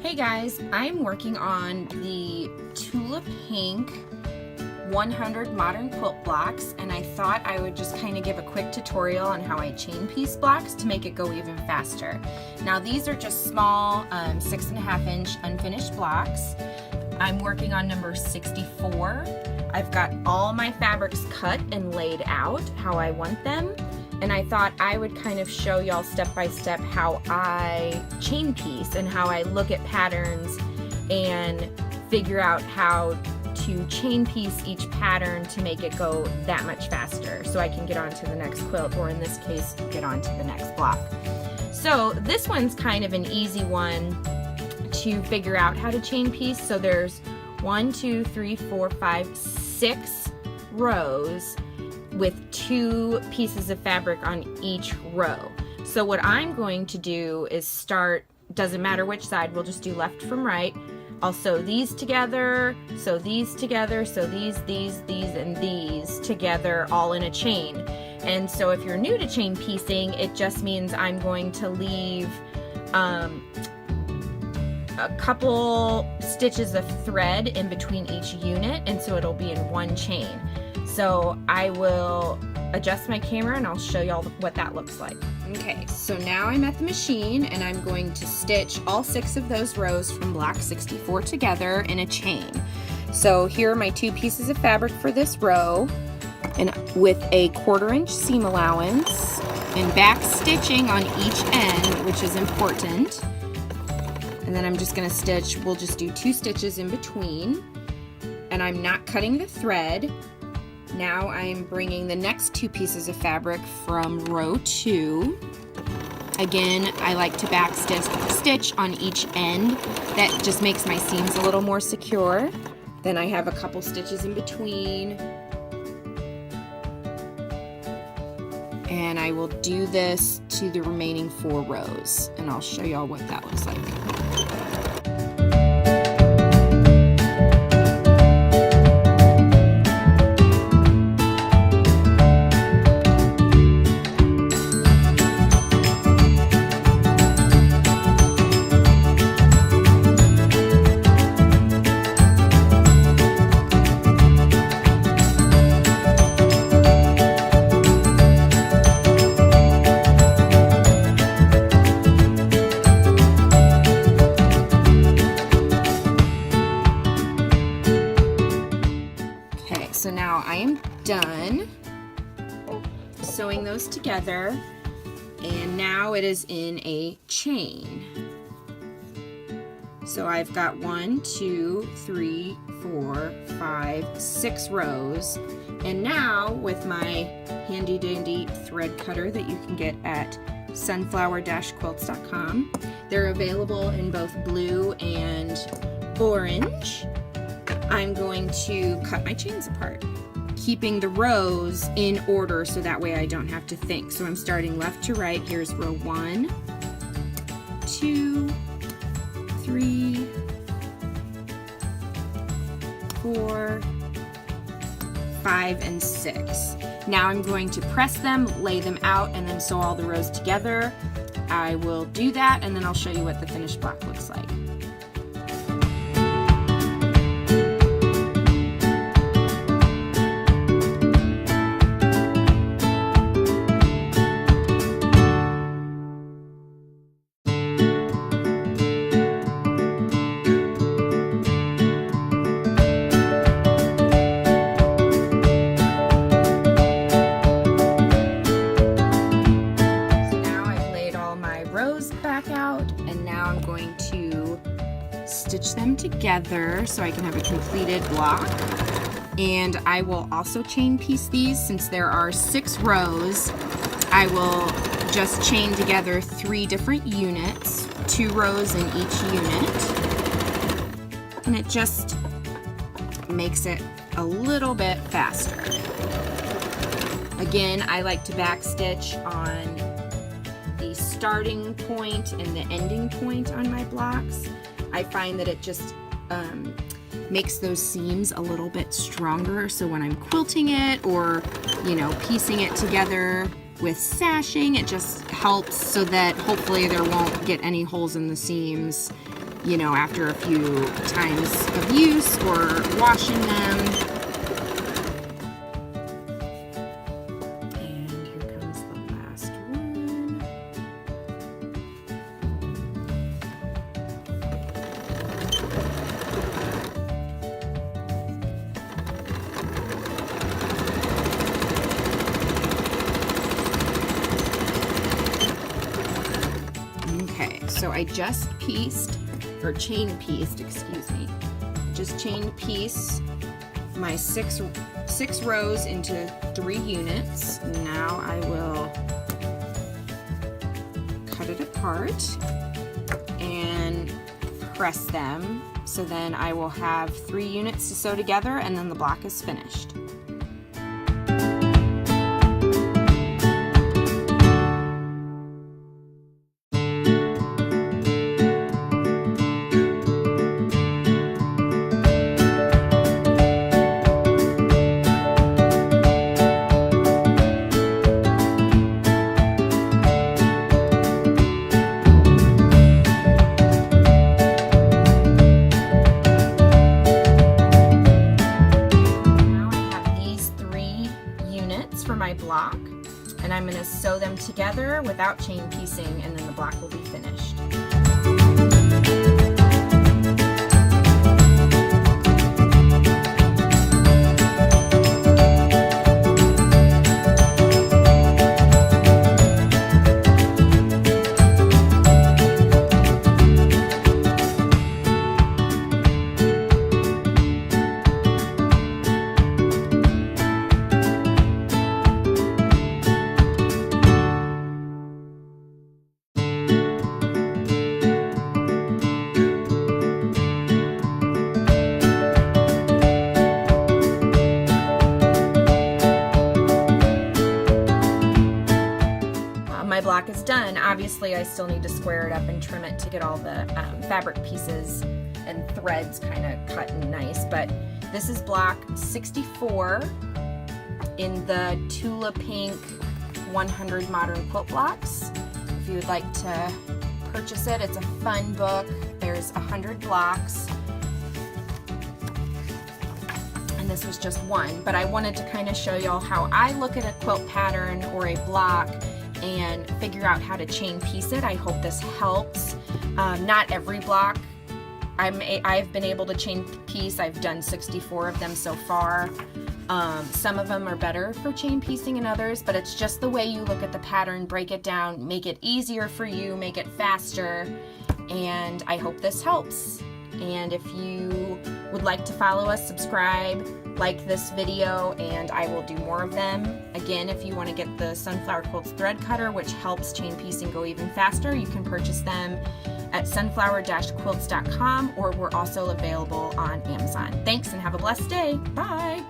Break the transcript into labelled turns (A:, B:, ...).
A: Hey guys, I'm working on the Tula Pink 100 Modern Quilt Blocks, and I thought I would just kind of give a quick tutorial on how I chain piece blocks to make it go even faster. Now these are just small 6.5 inch unfinished blocks. I'm working on number 64. I've got all my fabrics cut and laid out how I want them. And I thought I would kind of show y'all step by step how I chain piece and how I look at patterns and figure out how to chain piece each pattern to make it go that much faster so I can get on to the next quilt, or in this case, get on to the next block. So this one's kind of an easy one to figure out how to chain piece. So there's 1, 2, 3, 4, 5, 6 rows with 2 pieces of fabric on each row. So what I'm going to do is start, doesn't matter which side, we'll just do left from right. I'll sew these together, sew these together, sew these, and these together all in a chain. And so if you're new to chain piecing, it just means I'm going to leave a couple stitches of thread in between each unit, and so it'll be in one chain. So I will adjust my camera and I'll show y'all what that looks like. Okay, so now I'm at the machine and I'm going to stitch all 6 of those rows from block 64 together in a chain. So here are my 2 pieces of fabric for this row, and with a 1/4 inch seam allowance and back stitching on each end, which is important. And then I'm just going to stitch, we'll just do 2 stitches in between, and I'm not cutting the thread. Now I'm bringing the next 2 pieces of fabric from row 2. Again, I like to back stitch on each end. That just makes my seams a little more secure. Then I have a couple stitches in between. And I will do this to the remaining 4 rows, and I'll show y'all what that looks like. So now I am done sewing those together, and now it is in a chain. So I've got 1, 2, 3, 4, 5, 6 rows, and now with my handy dandy thread cutter that you can get at sunflower-quilts.com, they're available in both blue and orange. I'm going to cut my chains apart, keeping the rows in order so that way I don't have to think. So I'm starting left to right. Here's row 1, 2, 3, 4, 5, and 6. Now I'm going to press them, lay them out, and then sew all the rows together. I will do that, and then I'll show you what the finished block looks like. Back out, and now I'm going to stitch them together so I can have a completed block. And I will also chain piece these. Since there are 6 rows, I will just chain together 3 different units, 2 rows in each unit, and it just makes it a little bit faster. Again, I like to back stitch on the starting point and the ending point on my blocks. I find that it just makes those seams a little bit stronger, so when I'm quilting it or, you know, piecing it together with sashing, it just helps so that hopefully there won't get any holes in the seams you know, after a few times of use or washing them. And here comes the last one. Okay, so I just chain pieced, excuse me. Just chain piece my six rows into 3 units. Now I will cut it apart and press them. So then I will have 3 units to sew together, and then the block is finished. For my block, and I'm going to sew them together without chain piecing, and then the block will be finished. My block is done. Obviously, I still need to square it up and trim it to get all the fabric pieces and threads kind of cut and nice, but this is block 64 in the Tula Pink 100 Modern Quilt Blocks. If you would like to purchase it, it's a fun book. There's 100 blocks. And this was just one, but I wanted to kind of show y'all how I look at a quilt pattern or a block and figure out how to chain piece it. I hope this helps. Not every block I've been able to chain piece. I've done 64 of them so far. Some of them are better for chain piecing than others, but it's just the way you look at the pattern, break it down, make it easier for you, make it faster, and I hope this helps. And if you would like to follow us, subscribe, like this video, and I will do more of them. Again, if you want to get the Sunflower Quilts thread cutter, which helps chain piecing go even faster, you can purchase them at sunflower-quilts.com, or we're also available on Amazon. Thanks, and have a blessed day. Bye!